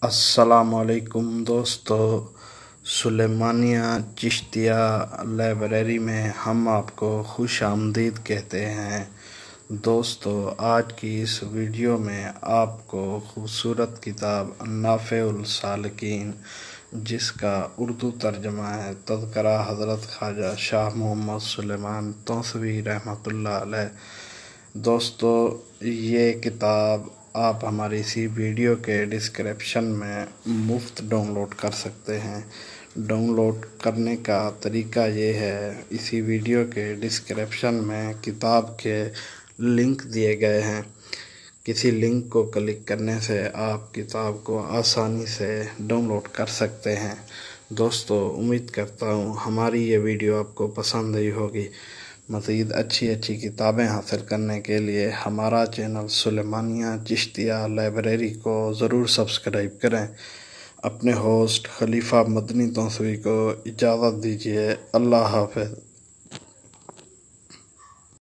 السلام علیکم دوستو، سلیمانیہ چشتیہ لائبریری میں ہم آپ کو خوش آمدید کہتے ہیں۔ دوستو، آج کی اس ویڈیو میں آپ کو خوبصورت کتاب نافع السالکین، جس کا اردو ترجمہ ہے تذکرہ حضرت خواجہ شاہ محمد سلیمان تونسوی r.h دوستو، یہ کتاب آپ ہماری اسی ویڈیو کے ڈسکرپشن میں مفت ڈاؤن لوڈ کر سکتے ہیں۔ ڈاؤن لوڈ کرنے کا طریقہ یہ ہے، اسی ویڈیو کے ڈسکرپشن میں کتاب کے لنک دیے گئے ہیں۔ کسی لنک کو کلک کرنے سے آپ کتاب کو آسانی سے ڈاؤن لوڈ کر سکتے ہیں۔ دوستو، امید کرتا ہوں ہماری یہ ویڈیو آپ کو پسند آئی ہوگی۔ مزید اچھی کتابیں حاصل کرنے کے لیے ہمارا چینل سلیمانیہ چشتیہ لائبریری کو ضرور سبسکرائب کریں۔ اپنے ہوسٹ خلیفہ مدنی تونسوی کو اجازت دیجیے۔ اللہ حافظ۔